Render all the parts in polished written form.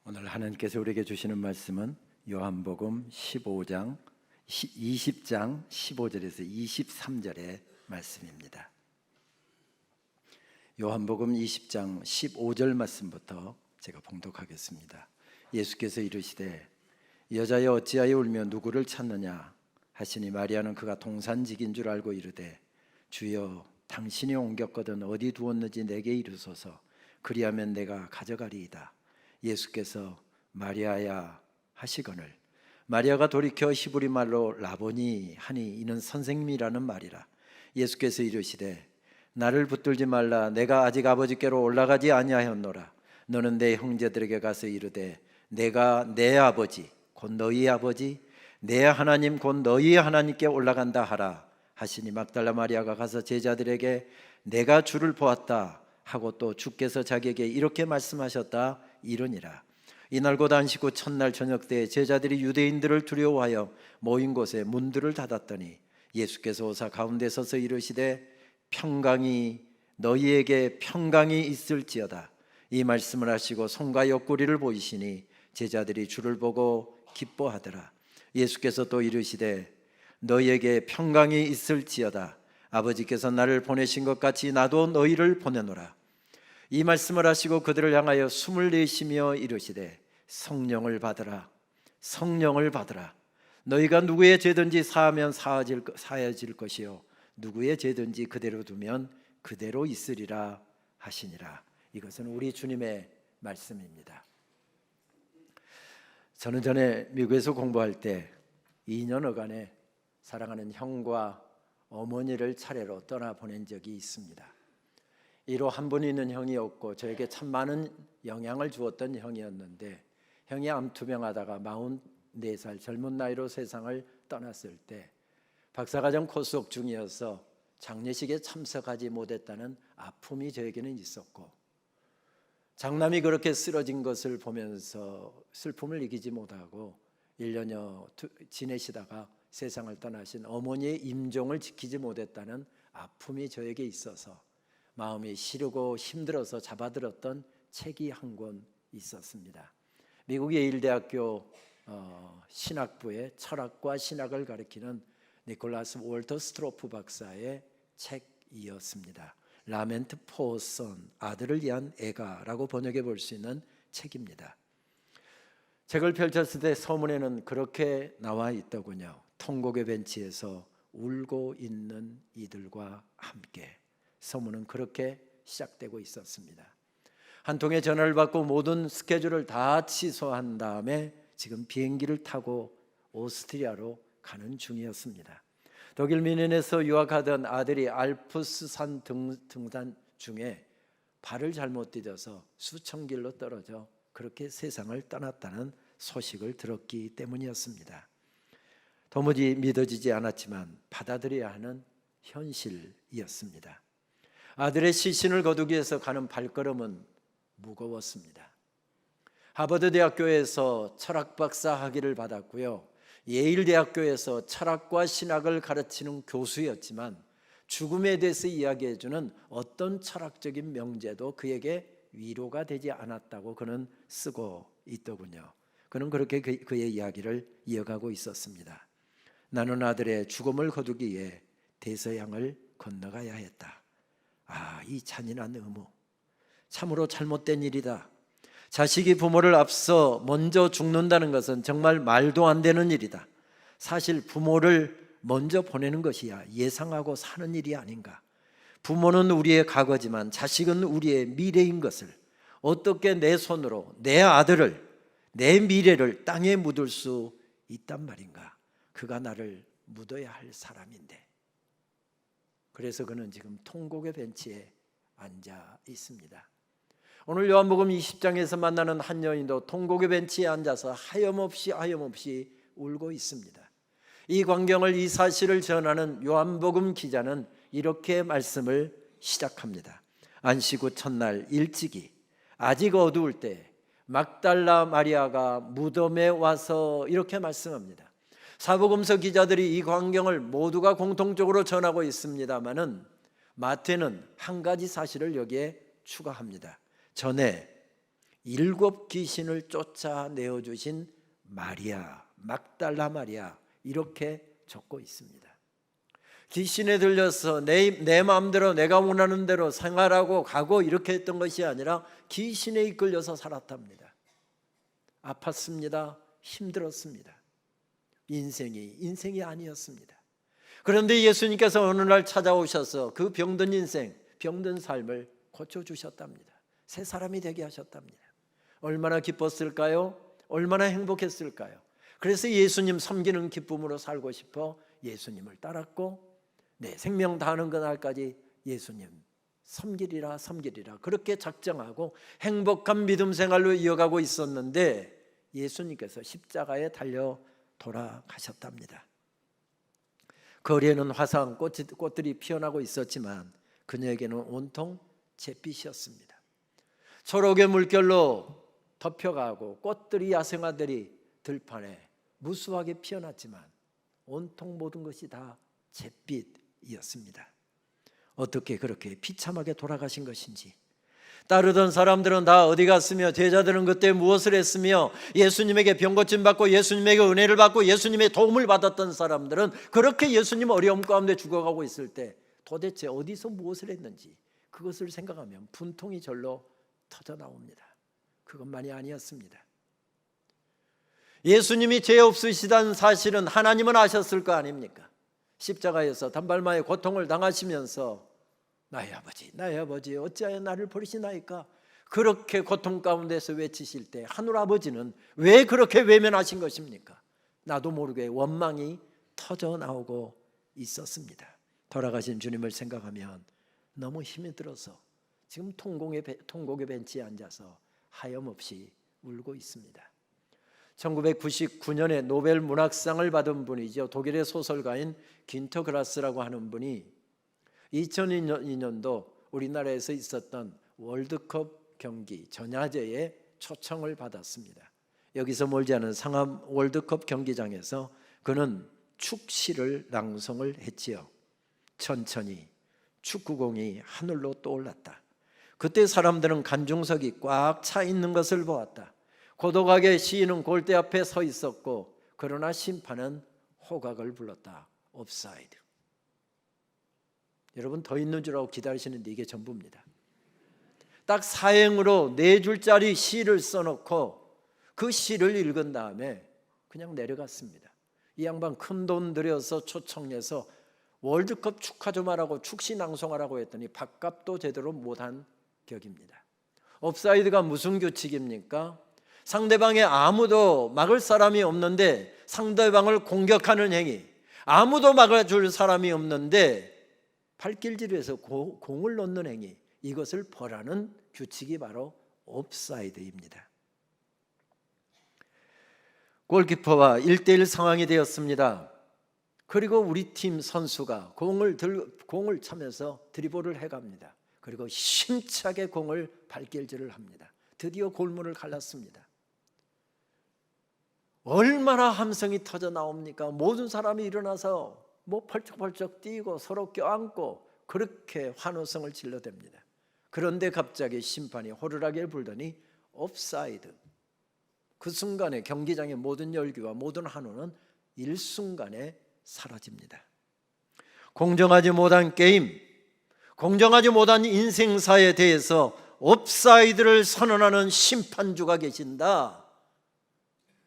오늘 하나님께서 우리에게 주시는 말씀은 요한복음 20장 15절에서 23절의 말씀입니다. 요한복음 20장 15절 말씀부터 제가 봉독하겠습니다. 예수께서 이르시되 여자여 어찌하여 울며 누구를 찾느냐 하시니 마리아는 그가 동산직인 줄 알고 이르되 주여 당신이 옮겼거든 어디 두었는지 내게 이르소서 그리하면 내가 가져가리이다. 예수께서 마리아야 하시거늘 마리아가 돌이켜 히브리 말로 라보니 하니 이는 선생님이라는 말이라. 예수께서 이르시되 나를 붙들지 말라. 내가 아직 아버지께로 올라가지 아니하였노라. 너는 내 형제들에게 가서 이르되 내가 내 아버지 곧 너희 아버지 내 하나님 곧 너희 하나님께 올라간다 하라 하시니 막달라 마리아가 가서 제자들에게 내가 주를 보았다 하고 또 주께서 자기에게 이렇게 말씀하셨다 이르니라. 이날 곧 안식 후 첫날 저녁 때에 제자들이 유대인들을 두려워하여 모인 곳에 문들을 닫았더니 예수께서 오사 가운데 서서 이르시되 평강이 너희에게 평강이 있을지어다. 이 말씀을 하시고 손과 옆구리를 보이시니 제자들이 주를 보고 기뻐하더라. 예수께서 또 이르시되 너희에게 평강이 있을지어다. 아버지께서 나를 보내신 것 같이 나도 너희를 보내노라. 이 말씀을 하시고 그들을 향하여 숨을 내쉬며 이르시되 성령을 받으라. 성령을 받으라. 너희가 누구의 죄든지 사하면 사해질 것이요 누구의 죄든지 그대로 두면 그대로 있으리라 하시니라. 이것은 우리 주님의 말씀입니다. 저는 전에 미국에서 공부할 때 2년여간에 사랑하는 형과 어머니를 차례로 떠나보낸 적이 있습니다. 이로 한 분 있는 형이었고 저에게 참 많은 영향을 주었던 형이었는데 형이 암투병하다가 44살 젊은 나이로 세상을 떠났을 때 박사과정 코스속 중이어서 장례식에 참석하지 못했다는 아픔이 저에게는 있었고 장남이 그렇게 쓰러진 것을 보면서 슬픔을 이기지 못하고 1년여 지내시다가 세상을 떠나신 어머니의 임종을 지키지 못했다는 아픔이 저에게 있어서 마음이 시르고 힘들어서 잡아들었던 책이 한 권 있었습니다. 미국 예일대학교 신학부의 철학과 신학을 가리키는 니콜라스 월터 스트로프 박사의 책이었습니다. 라멘트 포 선, 아들을 위한 애가라고 번역해 볼 수 있는 책입니다. 책을 펼쳤을 때 서문에는 그렇게 나와 있더군요. 통곡의 벤치에서 울고 있는 이들과 함께. 서문은 그렇게 시작되고 있었습니다. 한 통의 전화를 받고 모든 스케줄을 다 취소한 다음에 지금 비행기를 타고 오스트리아로 가는 중이었습니다. 독일 뮌헨에서 유학하던 아들이 알프스산 등산 중에 발을 잘못 디뎌서 수천 길로 떨어져 그렇게 세상을 떠났다는 소식을 들었기 때문이었습니다. 도무지 믿어지지 않았지만 받아들여야 하는 현실이었습니다. 아들의 시신을 거두기 위해서 가는 발걸음은 무거웠습니다. 하버드 대학교에서 철학 박사 학위를 받았고요. 예일 대학교에서 철학과 신학을 가르치는 교수였지만 죽음에 대해서 이야기해주는 어떤 철학적인 명제도 그에게 위로가 되지 않았다고 그는 쓰고 있더군요. 그는 그렇게 그의 이야기를 이어가고 있었습니다. 나는 아들의 죽음을 거두기 위해 대서양을 건너가야 했다. 이 잔인한 의무, 참으로 잘못된 일이다. 자식이 부모를 앞서 먼저 죽는다는 것은 정말 말도 안 되는 일이다. 사실 부모를 먼저 보내는 것이야 예상하고 사는 일이 아닌가. 부모는 우리의 과거지만 자식은 우리의 미래인 것을 어떻게 내 손으로 내 아들을, 내 미래를 땅에 묻을 수 있단 말인가. 그가 나를 묻어야 할 사람인데. 그래서 그는 지금 통곡의 벤치에 앉아 있습니다. 오늘 요한복음 20장에서 만나는 한 여인도 통곡의 벤치에 앉아서 하염없이 울고 있습니다. 이 광경을, 이 사실을 전하는 요한복음 기자는 이렇게 말씀을 시작합니다. 안식 후 첫날 일찍이 아직 어두울 때 막달라 마리아가 무덤에 와서 이렇게 말씀합니다. 사복음서 기자들이 이 광경을 모두가 공통적으로 전하고 있습니다마는 마태는 한 가지 사실을 여기에 추가합니다. 전에 7 귀신을 쫓아내어 주신 마리아, 막달라 마리아, 이렇게 적고 있습니다. 귀신에 들려서 내 마음대로 내가 원하는 대로 생활하고 가고 이렇게 했던 것이 아니라 귀신에 이끌려서 살았답니다. 아팠습니다. 힘들었습니다. 인생이 아니었습니다. 그런데 예수님께서 어느 날 찾아오셔서 그 병든 인생, 병든 삶을 고쳐주셨답니다. 새 사람이 되게 하셨답니다. 얼마나 기뻤을까요? 얼마나 행복했을까요? 그래서 예수님 섬기는 기쁨으로 살고 싶어 예수님을 따랐고 내 생명 다하는 그날까지 예수님 섬기리라 그렇게 작정하고 행복한 믿음 생활로 이어가고 있었는데 예수님께서 십자가에 달려 돌아가셨답니다. 거리에는 화사한 꽃들이 피어나고 있었지만 그녀에게는 온통 잿빛이었습니다. 초록의 물결로 덮여가고 꽃들이 야생화들이 들판에 무수하게 피어났지만 온통 모든 것이 다 잿빛이었습니다. 어떻게 그렇게 비참하게 돌아가신 것인지, 따르던 사람들은 다 어디 갔으며 제자들은 그때 무엇을 했으며 예수님에게 병 고침 받고 예수님에게 은혜를 받고 예수님의 도움을 받았던 사람들은 그렇게 예수님 어려움 가운데 죽어가고 있을 때 도대체 어디서 무엇을 했는지 그것을 생각하면 분통이 절로 터져 나옵니다. 그것만이 아니었습니다. 예수님이 죄 없으시다는 사실은 하나님은 아셨을 거 아닙니까? 십자가에서 단발마의 고통을 당하시면서 나의 아버지 어찌하여 나를 버리시나이까 그렇게 고통 가운데서 외치실 때 하늘 아버지는 왜 그렇게 외면하신 것입니까? 나도 모르게 원망이 터져 나오고 있었습니다. 돌아가신 주님을 생각하면 너무 힘이 들어서 지금 통곡의 벤치에 앉아서 하염없이 울고 있습니다. 1999년에 노벨 문학상을 받은 분이죠. 독일의 소설가인 귄터 그라스라고 하는 분이 2002년도 우리나라에서 있었던 월드컵 경기 전야제에 초청을 받았습니다. 여기서 멀지 않은 상암 월드컵 경기장에서 그는 축시를 낭송을 했지요. 천천히 축구공이 하늘로 떠올랐다. 그때 사람들은 관중석이 꽉 차 있는 것을 보았다. 고독하게 시인은 골대 앞에 서 있었고 그러나 심판은 호각을 불렀다. 옵사이드. 여러분 더 있는 줄 알고 기다리시는데 이게 전부입니다. 딱 사행으로 4줄짜리 시를 써놓고 그 시를 읽은 다음에 그냥 내려갔습니다. 이 양반 큰돈 들여서 초청해서 월드컵 축하 좀 하라고 축시 낭송하라고 했더니 밥값도 제대로 못한 격입니다. 옵사이드가 무슨 규칙입니까? 상대방에 아무도 막을 사람이 없는데 상대방을 공격하는 행위, 아무도 막아줄 사람이 없는데 발길질해서 공을 넣는 행위, 이것을 벌하는 규칙이 바로 옵사이드입니다. 골키퍼와 1대1 상황이 되었습니다. 그리고 우리 팀 선수가 공을 차면서 드리블을 해갑니다. 그리고 힘차게 공을 발길질을 합니다. 드디어 골문을 갈랐습니다. 얼마나 함성이 터져 나옵니까? 모든 사람이 일어나서 펄쩍펄쩍 뛰고 서로 껴안고 그렇게 환호성을 질러댑니다. 그런데 갑자기 심판이 호루라기를 불더니 옵사이드. 그 순간에 경기장의 모든 열기와 모든 환호는 일순간에 사라집니다. 공정하지 못한 게임, 공정하지 못한 인생사에 대해서 옵사이드를 선언하는 심판주가 계신다.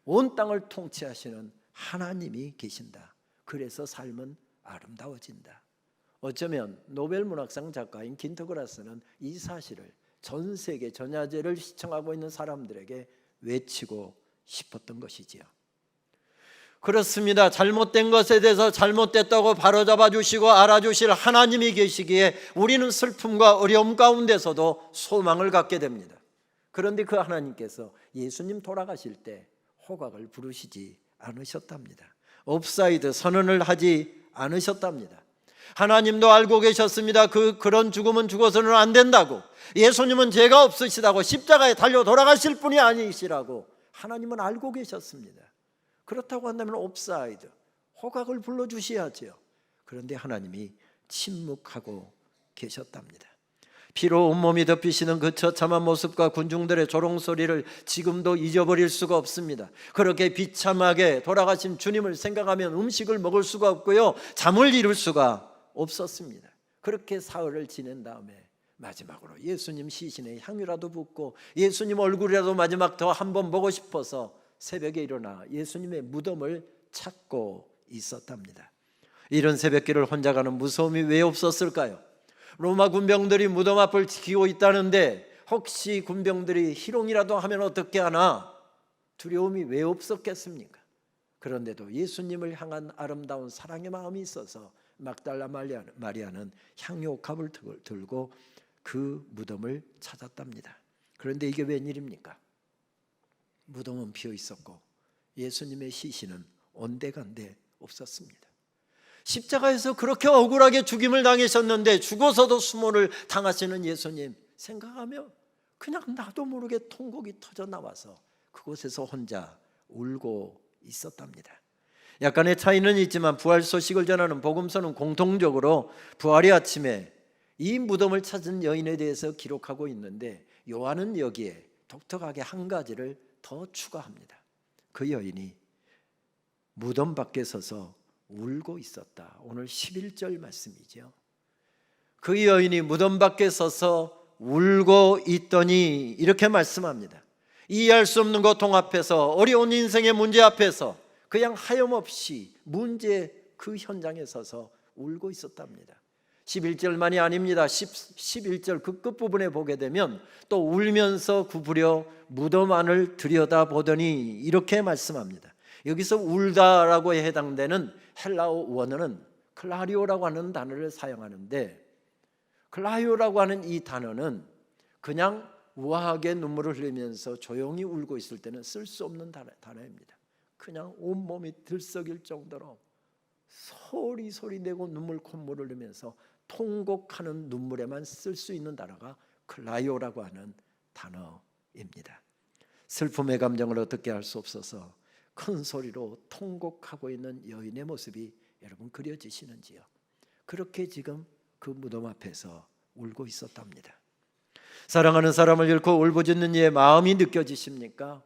온 땅을 통치하시는 하나님이 계신다. 그래서 삶은 아름다워진다. 어쩌면 노벨 문학상 작가인 귄터 그라스는 이 사실을 전 세계 전야제를 시청하고 있는 사람들에게 외치고 싶었던 것이지요. 그렇습니다. 잘못된 것에 대해서 잘못됐다고 바로잡아 주시고 알아주실 하나님이 계시기에 우리는 슬픔과 어려움 가운데서도 소망을 갖게 됩니다. 그런데 그 하나님께서 예수님 돌아가실 때 호각을 부르시지 않으셨답니다. 옵사이드 선언을 하지 않으셨답니다. 하나님도 알고 계셨습니다. 그런 죽음은 죽어서는 안 된다고. 예수님은 죄가 없으시다고, 십자가에 달려 돌아가실 분이 아니시라고 하나님은 알고 계셨습니다. 그렇다고 한다면 옵사이드, 호각을 불러주셔야죠. 그런데 하나님이 침묵하고 계셨답니다. 피로 온몸이 덮이시는 그 처참한 모습과 군중들의 조롱소리를 지금도 잊어버릴 수가 없습니다. 그렇게 비참하게 돌아가신 주님을 생각하면 음식을 먹을 수가 없고요, 잠을 이룰 수가 없었습니다. 그렇게 사흘을 지낸 다음에 마지막으로 예수님 시신에 향유라도 붓고 예수님 얼굴이라도 마지막 더 한번 보고 싶어서 새벽에 일어나 예수님의 무덤을 찾고 있었답니다. 이런 새벽길을 혼자 가는 무서움이 왜 없었을까요? 로마 군병들이 무덤 앞을 지키고 있다는데 혹시 군병들이 희롱이라도 하면 어떻게 하나 두려움이 왜 없었겠습니까? 그런데도 예수님을 향한 아름다운 사랑의 마음이 있어서 막달라 마리아는 향유옥합을 들고 그 무덤을 찾았답니다. 그런데 이게 웬일입니까? 무덤은 비어 있었고 예수님의 시신은 온데간데 없었습니다. 십자가에서 그렇게 억울하게 죽임을 당하셨는데 죽어서도 수모를 당하시는 예수님 생각하며 그냥 나도 모르게 통곡이 터져 나와서 그곳에서 혼자 울고 있었답니다. 약간의 차이는 있지만 부활 소식을 전하는 복음서는 공통적으로 부활의 아침에 이 무덤을 찾은 여인에 대해서 기록하고 있는데 요한은 여기에 독특하게 한 가지를 더 추가합니다. 그 여인이 무덤 밖에 서서 울고 있었다. 오늘 11절 말씀이죠. 그 여인이 무덤 밖에 서서 울고 있더니 이렇게 말씀합니다. 이해할 수 없는 고통 앞에서, 어려운 인생의 문제 앞에서 그냥 하염없이 문제 그 현장에 서서 울고 있었답니다. 11절만이 아닙니다. 11절 그 끝부분에 보게 되면 또 울면서 구부려 무덤 안을 들여다보더니 이렇게 말씀합니다. 여기서 울다라고 해당되는 헬라어 원어는 클라리오라고 하는 단어를 사용하는데, 클라리오라고 하는 이 단어는 그냥 우아하게 눈물을 흘리면서 조용히 울고 있을 때는 쓸 수 없는 단어입니다. 그냥 온몸이 들썩일 정도로 소리 내고 콧물을 흘리면서 통곡하는 눈물에만 쓸 수 있는 단어가 클라이오라고 하는 단어입니다. 슬픔의 감정을 어떻게 할 수 없어서 큰 소리로 통곡하고 있는 여인의 모습이 여러분 그려지시는지요? 그렇게 지금 그 무덤 앞에서 울고 있었답니다. 사랑하는 사람을 잃고 울부짖는 이의 마음이 느껴지십니까?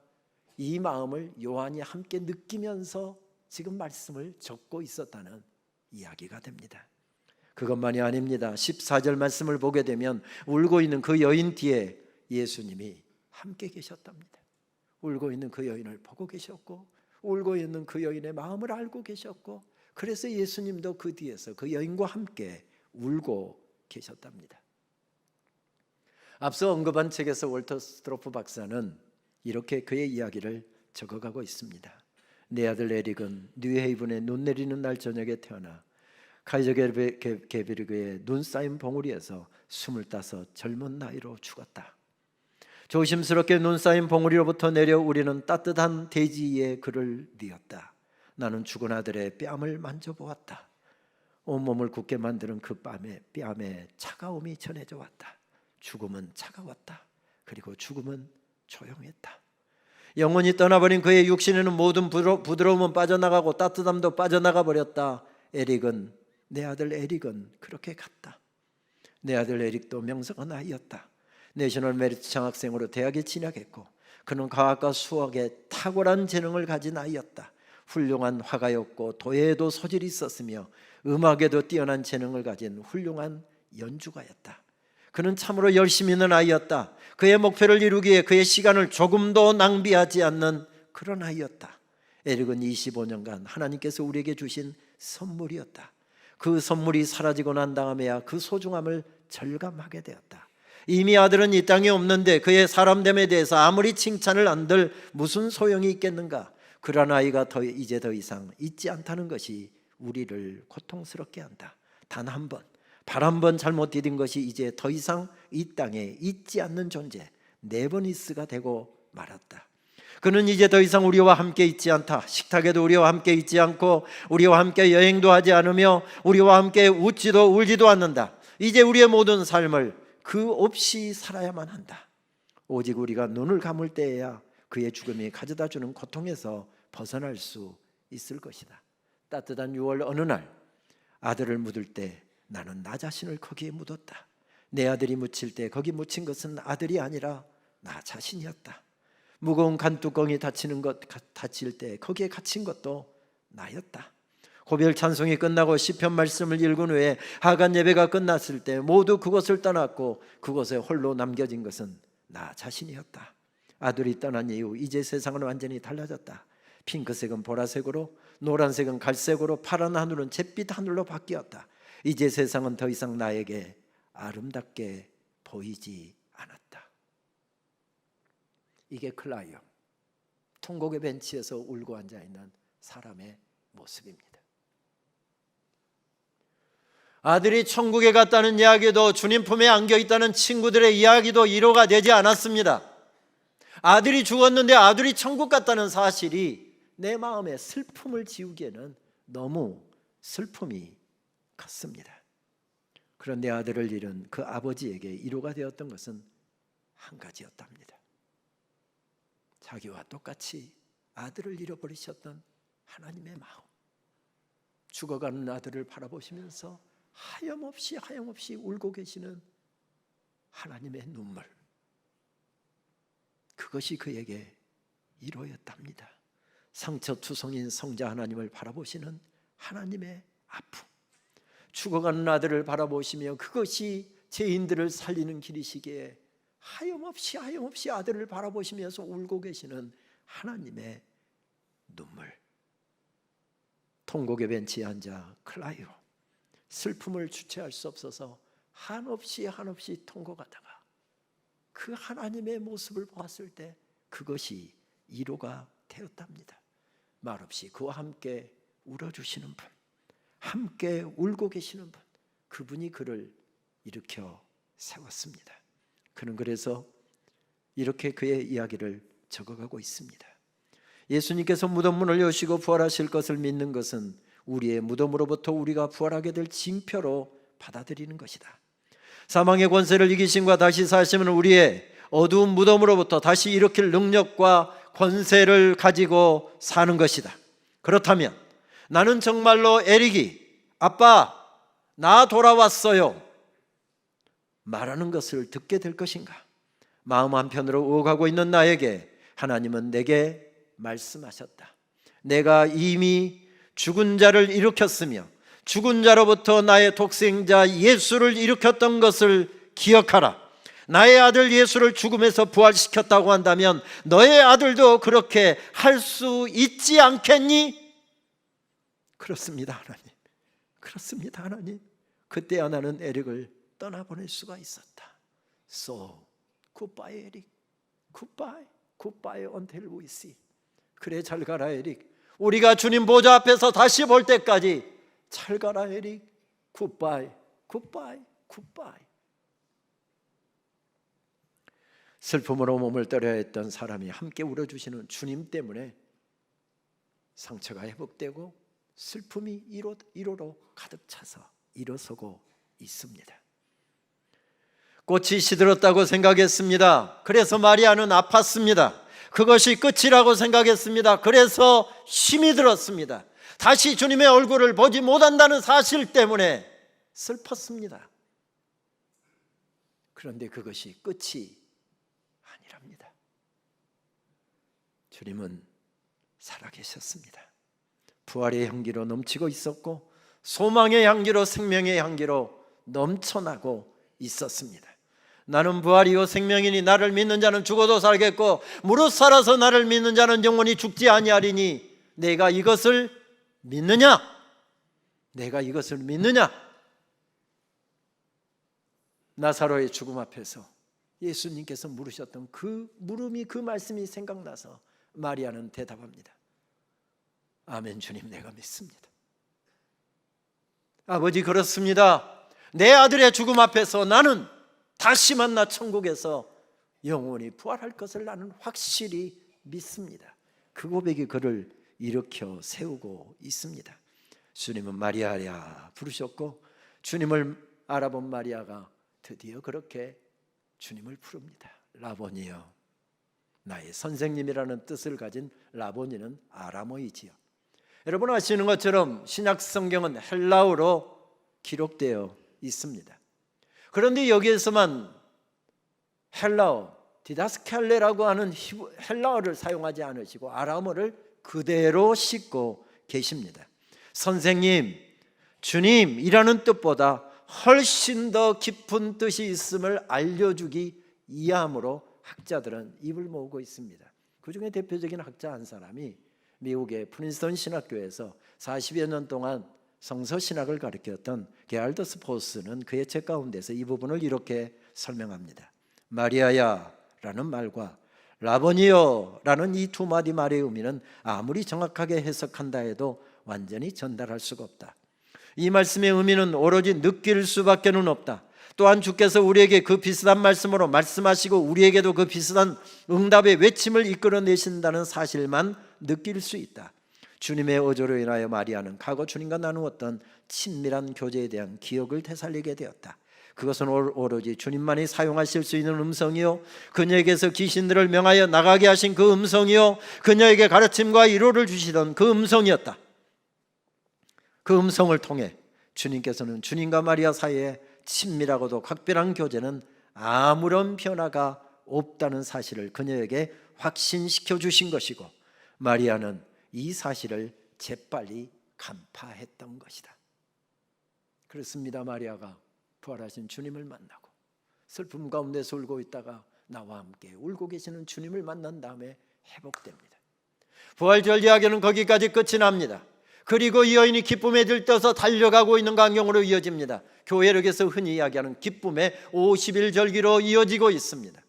이 마음을 요한이 함께 느끼면서 지금 말씀을 적고 있었다는 이야기가 됩니다. 그것만이 아닙니다. 14절 말씀을 보게 되면 울고 있는 그 여인 뒤에 예수님이 함께 계셨답니다. 울고 있는 그 여인을 보고 계셨고 울고 있는 그 여인의 마음을 알고 계셨고, 그래서 예수님도 그 뒤에서 그 여인과 함께 울고 계셨답니다. 앞서 언급한 책에서 월터 스트로프 박사는 이렇게 그의 이야기를 적어가고 있습니다. 내 아들 에릭은 뉴헤이븐에 눈 내리는 날 저녁에 태어나 카이저 게베르그의 눈 쌓인 봉우리에서 25 젊은 나이로 죽었다. 조심스럽게 눈 쌓인 봉우리로부터 내려 우리는 따뜻한 대지에 그를 뉘었다. 나는 죽은 아들의 뺨을 만져보았다. 온몸을 굳게 만드는 그 뺨에 차가움이 전해져 왔다. 죽음은 차가웠다. 그리고 죽음은 조용했다. 영혼이 떠나버린 그의 육신에는 모든 부드러움은 빠져나가고 따뜻함도 빠져나가 버렸다. 내 아들 에릭은 그렇게 갔다. 내 아들 에릭도 명성한 아이였다. 내셔널 메리트 장학생으로 대학에 진학했고 그는 과학과 수학에 탁월한 재능을 가진 아이였다. 훌륭한 화가였고 도예에도 소질이 있었으며 음악에도 뛰어난 재능을 가진 훌륭한 연주가였다. 그는 참으로 열심히 있는 아이였다. 그의 목표를 이루기 위해 그의 시간을 조금도 낭비하지 않는 그런 아이였다. 에릭은 25년간 하나님께서 우리에게 주신 선물이었다. 그 선물이 사라지고 난 다음에야 그 소중함을 절감하게 되었다. 이미 아들은 이 땅에 없는데 그의 사람됨에 대해서 아무리 칭찬을 안들 무슨 소용이 있겠는가. 그런 아이가 이제 더 이상 있지 않다는 것이 우리를 고통스럽게 한다. 단 한 번, 발 한 번 잘못 디딘 것이 이제 더 이상 이 땅에 있지 않는 존재, 네버니스가 되고 말았다. 그는 이제 더 이상 우리와 함께 있지 않다. 식탁에도 우리와 함께 있지 않고 우리와 함께 여행도 하지 않으며 우리와 함께 웃지도 울지도 않는다. 이제 우리의 모든 삶을 그 없이 살아야만 한다. 오직 우리가 눈을 감을 때에야 그의 죽음이 가져다주는 고통에서 벗어날 수 있을 것이다. 따뜻한 6월 어느 날 아들을 묻을 때 나는 나 자신을 거기에 묻었다. 내 아들이 묻힐 때 거기 묻힌 것은 아들이 아니라 나 자신이었다. 무거운 간뚜껑이 닫힐 때 거기에 갇힌 것도 나였다. 고별 찬송이 끝나고 시편 말씀을 읽은 후에 하간 예배가 끝났을 때 모두 그곳을 떠났고 그곳에 홀로 남겨진 것은 나 자신이었다. 아들이 떠난 이후 이제 세상은 완전히 달라졌다. 핑크색은 보라색으로, 노란색은 갈색으로, 파란 하늘은 잿빛 하늘로 바뀌었다. 이제 세상은 더 이상 나에게 아름답게 보이지 않았다. 이게 클라이오, 통곡의 벤치에서 울고 앉아있는 사람의 모습입니다. 아들이 천국에 갔다는 이야기도, 주님 품에 안겨있다는 친구들의 이야기도 위로가 되지 않았습니다. 아들이 죽었는데 아들이 천국 갔다는 사실이 내 마음에 슬픔을 지우기에는 너무 슬픔이 컸습니다. 그런데 아들을 잃은 그 아버지에게 위로가 되었던 것은 한 가지였답니다. 자기와 똑같이 아들을 잃어버리셨던 하나님의 마음, 죽어가는 아들을 바라보시면서 하염없이 울고 계시는 하나님의 눈물, 그것이 그에게 위로였답니다. 상처투성인 성자 하나님을 바라보시는 하나님의 아픔, 죽어가는 아들을 바라보시며 그것이 죄인들을 살리는 길이시기에 하염없이 아들을 바라보시면서 울고 계시는 하나님의 눈물. 통곡의 벤치에 앉아 클라이오, 슬픔을 주체할 수 없어서 한없이 통곡하다가 그 하나님의 모습을 보았을 때 그것이 위로가 되었답니다. 말없이 그와 함께 울어주시는 분, 함께 울고 계시는 분, 그분이 그를 일으켜 세웠습니다. 그는 그래서 이렇게 그의 이야기를 적어가고 있습니다. 예수님께서 무덤 문을 여시고 부활하실 것을 믿는 것은 우리의 무덤으로부터 우리가 부활하게 될 징표로 받아들이는 것이다. 사망의 권세를 이기심과 다시 사심은 우리의 어두운 무덤으로부터 다시 일으킬 능력과 권세를 가지고 사는 것이다. 그렇다면 나는 정말로 에릭이 아빠 나 돌아왔어요 말하는 것을 듣게 될 것인가? 마음 한편으로 오가고 있는 나에게 하나님은 내게 말씀하셨다. 내가 이미 죽은 자를 일으켰으며 죽은 자로부터 나의 독생자 예수를 일으켰던 것을 기억하라. 나의 아들 예수를 죽음에서 부활시켰다고 한다면 너의 아들도 그렇게 할 수 있지 않겠니? 그렇습니다 하나님, 그렇습니다 하나님. 그때야 나는 에릭을 떠나보낼 수가 있었다. So goodbye 에릭, goodbye until we see. 그래 잘 가라 에릭, 우리가 주님 보좌 앞에서 다시 볼 때까지 잘 가라 에릭, goodbye. 슬픔으로 몸을 떨어야 했던 사람이 함께 울어주시는 주님 때문에 상처가 회복되고 슬픔이 위로로 가득 차서 일어서고 있습니다. 꽃이 시들었다고 생각했습니다. 그래서 마리아는 아팠습니다. 그것이 끝이라고 생각했습니다. 그래서 힘이 들었습니다. 다시 주님의 얼굴을 보지 못한다는 사실 때문에 슬펐습니다. 그런데 그것이 끝이 아니랍니다. 주님은 살아계셨습니다. 부활의 향기로 넘치고 있었고 소망의 향기로, 생명의 향기로 넘쳐나고 있었습니다. 나는 부활이요 생명이니 나를 믿는 자는 죽어도 살겠고 무릇 살아서 나를 믿는 자는 영원히 죽지 아니하리니 내가 이것을 믿느냐? 내가 이것을 믿느냐? 나사로의 죽음 앞에서 예수님께서 물으셨던 그 물음이, 그 말씀이 생각나서 마리아는 대답합니다. 아멘 주님, 내가 믿습니다. 아버지 그렇습니다. 내 아들의 죽음 앞에서 나는 다시 만나 천국에서 영원히 부활할 것을 나는 확실히 믿습니다. 그 고백이 그를 일으켜 세우고 있습니다. 주님은 마리아야 부르셨고 주님을 알아본 마리아가 드디어 그렇게 주님을 부릅니다. 라보니여, 나의 선생님이라는 뜻을 가진 라보니는 아람어이지요. 여러분 아시는 것처럼 신약 성경은 헬라어로 기록되어 있습니다. 그런데 여기에서만 헬라어 디다스칼레라고 하는 헬라어를 사용하지 않으시고 아람어를 그대로 싣고 계십니다. 선생님, 주님이라는 뜻보다 훨씬 더 깊은 뜻이 있음을 알려주기 위함으로 학자들은 입을 모으고 있습니다. 그 중에 대표적인 학자 한 사람이 미국의 프린스턴 신학교에서 40여 년 동안 성서신학을 가르쳤던 게알더스 포스는 그의 책 가운데서 이 부분을 이렇게 설명합니다. 마리아야 라는 말과 라보니요 라는 이 두 마디 말의 의미는 아무리 정확하게 해석한다 해도 완전히 전달할 수가 없다. 이 말씀의 의미는 오로지 느낄 수밖에는 없다. 또한 주께서 우리에게 그 비슷한 말씀으로 말씀하시고 우리에게도 그 비슷한 응답의 외침을 이끌어내신다는 사실만 느낄 수 있다. 주님의 어조로 인하여 마리아는 과거 주님과 나누었던 친밀한 교제에 대한 기억을 되살리게 되었다. 그것은 오로지 주님만이 사용하실 수 있는 음성이요, 그녀에게서 귀신들을 명하여 나가게 하신 그 음성이요, 그녀에게 가르침과 위로를 주시던 그 음성이었다. 그 음성을 통해 주님께서는 주님과 마리아 사이에 친밀하고도 각별한 교제는 아무런 변화가 없다는 사실을 그녀에게 확신시켜 주신 것이고, 마리아는 이 사실을 재빨리 간파했던 것이다. 그렇습니다. 마리아가 부활하신 주님을 만나고 슬픔 가운데서 울고 있다가 나와 함께 울고 계시는 주님을 만난 다음에 회복됩니다. 부활절 이야기는 거기까지 끝이 납니다. 그리고 이 여인이 기쁨에 들떠서 달려가고 있는 광경으로 이어집니다. 교회력에서 흔히 이야기하는 기쁨의 50일절기로 이어지고 있습니다.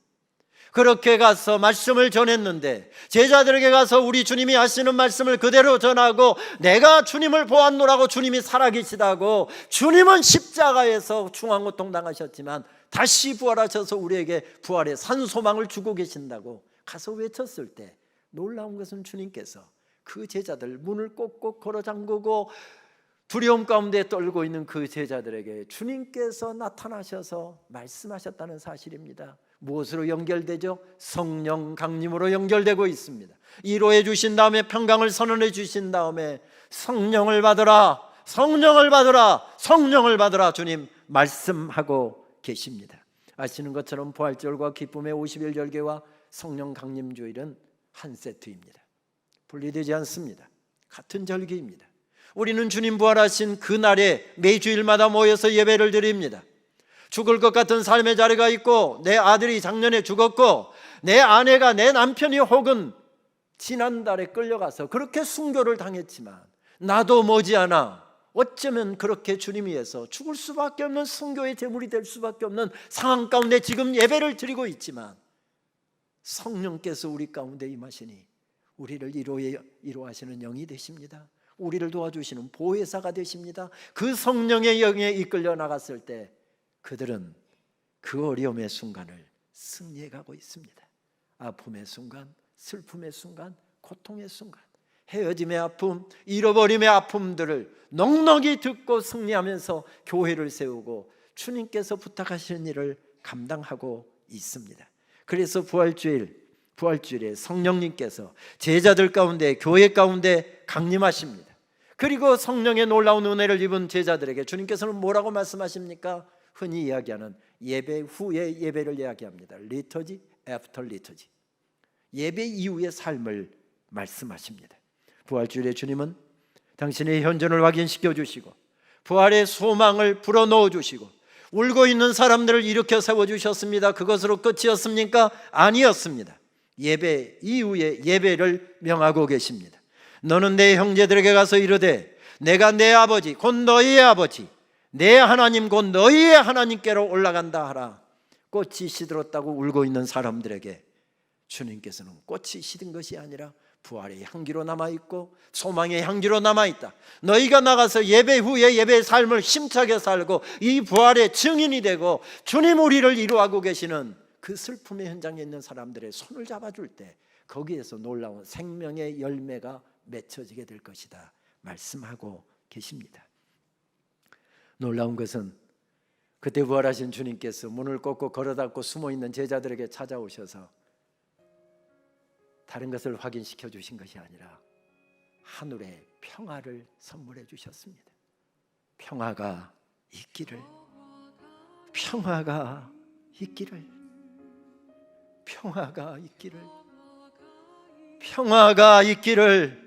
그렇게 가서 말씀을 전했는데 제자들에게 가서 우리 주님이 하시는 말씀을 그대로 전하고 내가 주님을 보았노라고, 주님이 살아계시다고, 주님은 십자가에서 중환고통 당하셨지만 다시 부활하셔서 우리에게 부활의 산소망을 주고 계신다고 가서 외쳤을 때 놀라운 것은 주님께서 그 제자들 문을 꼭꼭 걸어 잠그고 두려움 가운데 떨고 있는 그 제자들에게 주님께서 나타나셔서 말씀하셨다는 사실입니다. 무엇으로 연결되죠? 성령 강림으로 연결되고 있습니다. 위로해 주신 다음에 평강을 선언해 주신 다음에 성령을 받으라, 성령을 받으라, 성령을 받으라 주님 말씀하고 계십니다. 아시는 것처럼 부활절과 기쁨의 50일 절개와 성령 강림 주일은 한 세트입니다. 분리되지 않습니다. 같은 절기입니다. 우리는 주님 부활하신 그날에 매주일마다 모여서 예배를 드립니다. 죽을 것 같은 삶의 자리가 있고 내 아들이 작년에 죽었고 내 아내가, 내 남편이 혹은 지난달에 끌려가서 그렇게 순교를 당했지만 나도 머지않아 어쩌면 그렇게 주님 위해서 죽을 수밖에 없는 순교의 제물이 될 수밖에 없는 상황 가운데 지금 예배를 드리고 있지만 성령께서 우리 가운데 임하시니 우리를 위로하시는 영이 되십니다. 우리를 도와주시는 보혜사가 되십니다. 그 성령의 영에 이끌려 나갔을 때 그들은 그 어려움의 순간을 승리해 가고 있습니다. 아픔의 순간, 슬픔의 순간, 고통의 순간, 헤어짐의 아픔, 잃어버림의 아픔들을 넉넉히 듣고 승리하면서 교회를 세우고 주님께서 부탁하시는 일을 감당하고 있습니다. 그래서 부활주일에 성령님께서 제자들 가운데, 교회 가운데 강림하십니다. 그리고 성령의 놀라운 은혜를 입은 제자들에게 주님께서는 뭐라고 말씀하십니까? 흔히 이야기하는 예배 후의 예배를 이야기합니다. 리터지 애프터 리터지, 예배 이후의 삶을 말씀하십니다. 부활주일에 주님은 당신의 현존을 확인시켜 주시고 부활의 소망을 불어넣어 주시고 울고 있는 사람들을 일으켜 세워주셨습니다. 그것으로 끝이었습니까? 아니었습니다. 예배 이후에 예배를 명하고 계십니다. 너는 내 형제들에게 가서 이르되 내가 내 아버지 곧 너희의 아버지 내 하나님 곧 너희의 하나님께로 올라간다 하라. 꽃이 시들었다고 울고 있는 사람들에게 주님께서는 꽃이 시든 것이 아니라 부활의 향기로 남아있고 소망의 향기로 남아있다. 너희가 나가서 예배 후에 예배의 삶을 힘차게 살고 이 부활의 증인이 되고 주님 우리를 이루하고 계시는 그 슬픔의 현장에 있는 사람들의 손을 잡아줄 때 거기에서 놀라운 생명의 열매가 맺혀지게 될 것이다 말씀하고 계십니다. 놀라운 것은 그때 부활하신 주님께서 문을 꼭꼭 걸어닫고 숨어있는 제자들에게 찾아오셔서 다른 것을 확인시켜 주신 것이 아니라 하늘의 평화를 선물해 주셨습니다. 평화가 있기를, 평화가 있기를, 평화가 있기를, 평화가 있기를.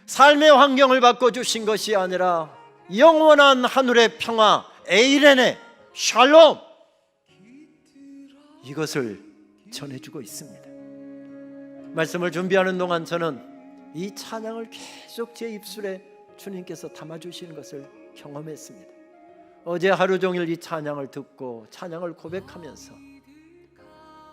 삶의 환경을 바꿔주신 것이 아니라 영원한 하늘의 평화, 에이레네, 샬롬, 이것을 전해주고 있습니다. 말씀을 준비하는 동안 저는 이 찬양을 계속 제 입술에 주님께서 담아주시는 것을 경험했습니다. 어제 하루 종일 이 찬양을 듣고 찬양을 고백하면서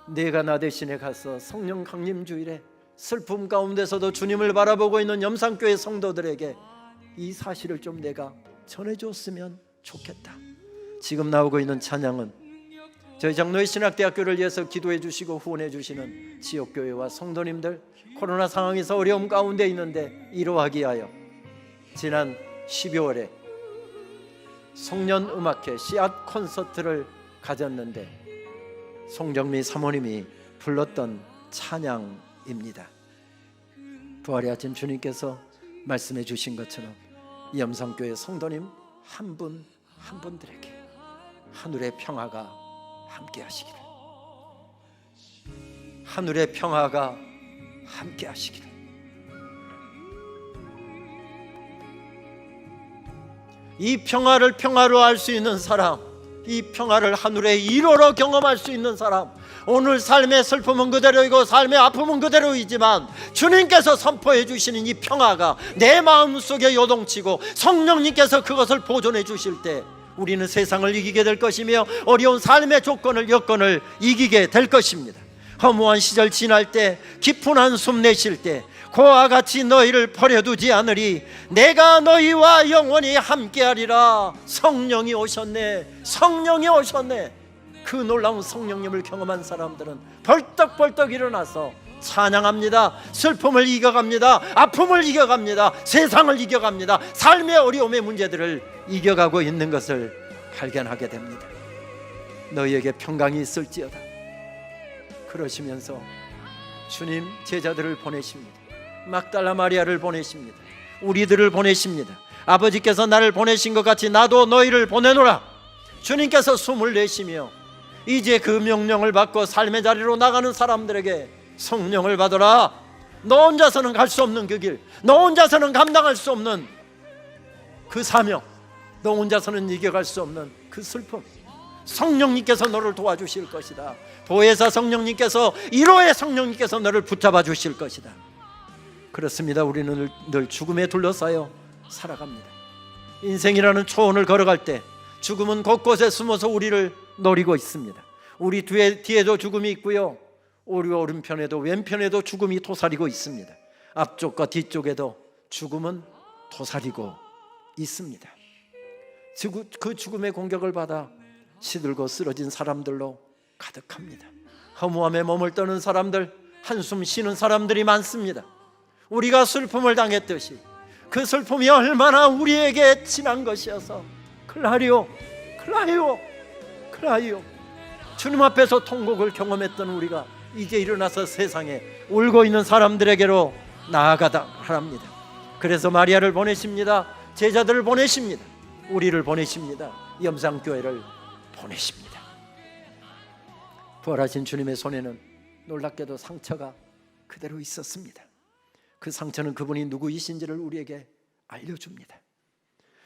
내가 나 대신에 가서 성령 강림 주일에 슬픔 가운데서도 주님을 바라보고 있는 염산교회 성도들에게 이 사실을 좀 내가 전해줬으면 좋겠다. 지금 나오고 있는 찬양은 저희 장로의 신학대학교를 위해서 기도해 주시고 후원해 주시는 지역교회와 성도님들, 코로나 상황에서 어려움 가운데 있는데 위로하기 위하여 지난 12월에 송년음악회 씨앗 콘서트를 가졌는데 송정미 사모님이 불렀던 찬양입니다. 부활의 아침 주님께서 말씀해 주신 것처럼 염산교회 성도님 한 분 한 분들에게 하늘의 평화가 함께 하시기를, 하늘의 평화가 함께 하시기를. 이 평화를 평화로 알 수 있는 사람, 이 평화를 하늘의 1호로 경험할 수 있는 사람, 오늘 삶의 슬픔은 그대로이고 삶의 아픔은 그대로이지만 주님께서 선포해 주시는 이 평화가 내 마음속에 요동치고 성령님께서 그것을 보존해 주실 때 우리는 세상을 이기게 될 것이며 어려운 삶의 조건을, 여건을 이기게 될 것입니다. 허무한 시절 지날 때, 깊은 한숨 내쉴 때 그와 같이 너희를 버려두지 않으리, 내가 너희와 영원히 함께하리라. 성령이 오셨네, 성령이 오셨네. 그 놀라운 성령님을 경험한 사람들은 벌떡벌떡 일어나서 찬양합니다. 슬픔을 이겨갑니다. 아픔을 이겨갑니다. 세상을 이겨갑니다. 삶의 어려움의 문제들을 이겨가고 있는 것을 발견하게 됩니다. 너희에게 평강이 있을지어다. 그러시면서 주님 제자들을 보내십니다. 막달라 마리아를 보내십니다. 우리들을 보내십니다. 아버지께서 나를 보내신 것 같이 나도 너희를 보내노라. 주님께서 숨을 내쉬며 이제 그 명령을 받고 삶의 자리로 나가는 사람들에게 성령을 받아라. 너 혼자서는 갈 수 없는 그 길, 너 혼자서는 감당할 수 없는 그 사명, 너 혼자서는 이겨갈 수 없는 그 슬픔, 성령님께서 너를 도와주실 것이다. 보혜사 성령님께서, 1호의 성령님께서 너를 붙잡아 주실 것이다. 그렇습니다. 우리는 늘 죽음에 둘러싸여 살아갑니다. 인생이라는 초원을 걸어갈 때 죽음은 곳곳에 숨어서 우리를 노리고 있습니다. 우리 뒤에도 죽음이 있고요, 우리 오른편에도 왼편에도 죽음이 도사리고 있습니다. 앞쪽과 뒤쪽에도 죽음은 도사리고 있습니다. 그 죽음의 공격을 받아 시들고 쓰러진 사람들로 가득합니다. 허무함에 몸을 떠는 사람들, 한숨 쉬는 사람들이 많습니다. 우리가 슬픔을 당했듯이 그 슬픔이 얼마나 우리에게 진한 것이어서 클라리오, 클라리오, 클라리오. 주님 앞에서 통곡을 경험했던 우리가 이제 일어나서 세상에 울고 있는 사람들에게로 나아가다 합니다. 그래서 마리아를 보내십니다. 제자들을 보내십니다. 우리를 보내십니다. 염산교회를 보내십니다. 부활하신 주님의 손에는 놀랍게도 상처가 그대로 있었습니다. 그 상처는 그분이 누구이신지를 우리에게 알려줍니다.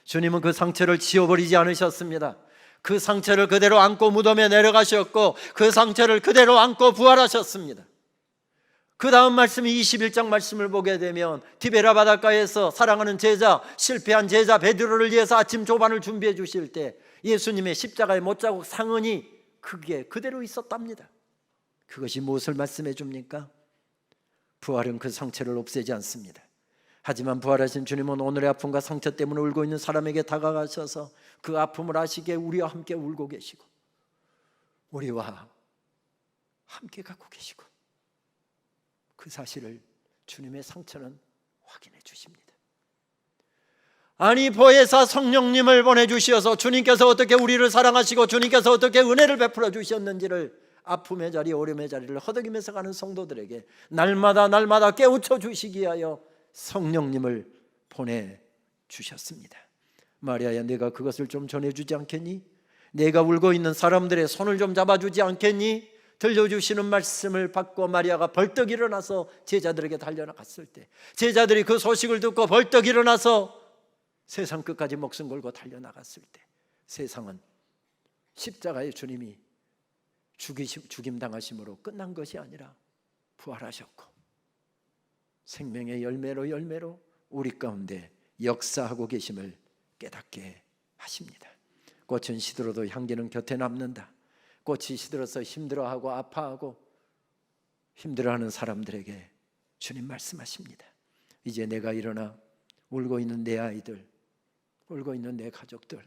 주님은 그 상처를 지워버리지 않으셨습니다. 그 상처를 그대로 안고 무덤에 내려가셨고 그 상처를 그대로 안고 부활하셨습니다. 그 다음 말씀이 21장 말씀을 보게 되면 디베라 바닷가에서 사랑하는 제자, 실패한 제자 베드로를 위해서 아침 조반을 준비해 주실 때 예수님의 십자가의 못자국 상흔이 그게 그대로 있었답니다. 그것이 무엇을 말씀해 줍니까? 부활은 그 상처를 없애지 않습니다. 하지만 부활하신 주님은 오늘의 아픔과 상처 때문에 울고 있는 사람에게 다가가셔서 그 아픔을 아시기에 우리와 함께 울고 계시고 우리와 함께 갖고 계시고 그 사실을 주님의 상처는 확인해 주십니다. 아니, 보혜사 성령님을 보내주셔서 주님께서 어떻게 우리를 사랑하시고 주님께서 어떻게 은혜를 베풀어 주셨는지를 아픔의 자리, 어려움의 자리를 허덕이면서 가는 성도들에게 날마다 깨우쳐 주시기 위하여 성령님을 보내주셨습니다. 마리아야, 내가 그것을 좀 전해주지 않겠니? 내가 울고 있는 사람들의 손을 좀 잡아주지 않겠니? 들려주시는 말씀을 받고 마리아가 벌떡 일어나서 제자들에게 달려나갔을 때, 제자들이 그 소식을 듣고 벌떡 일어나서 세상 끝까지 목숨 걸고 달려나갔을 때, 세상은 십자가의 주님이 죽임당하심으로 끝난 것이 아니라 부활하셨고 생명의 열매로 우리 가운데 역사하고 계심을 깨닫게 하십니다. 꽃은 시들어도 향기는 곁에 남는다. 꽃이 시들어서 힘들어하고 아파하고 힘들어하는 사람들에게 주님 말씀하십니다. 이제 내가 일어나 울고 있는 내 아이들, 울고 있는 내 가족들,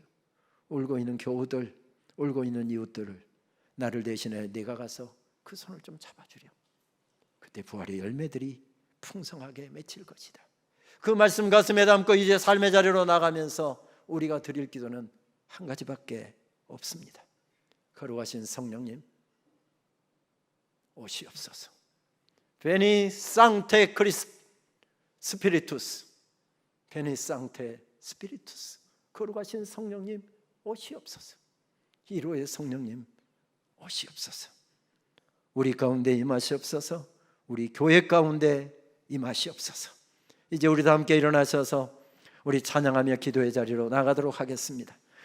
울고 있는 교우들, 울고 있는 이웃들을 나를 대신해 내가 가서 그 손을 좀 잡아주렴. 그때 부활의 열매들이 풍성하게 맺힐 것이다. 그 말씀 가슴에 담고 이제 삶의 자리로 나가면서 우리가 드릴 기도는 한 가지밖에 없습니다. 거룩하신 성령님 오시옵소서. 베니 상테 스피리투스, 베니 상테 스피리투스, 거룩하신 성령님 오시옵소서. 기로의 성령님 오시옵소서. 우리 가운데 임하시옵소서. 우리 교회 가운데 임하시옵소서. 이제 우리 다 함께 일어나셔서 우리 찬양하며 기도의 자리로 나가도록 하겠습니다.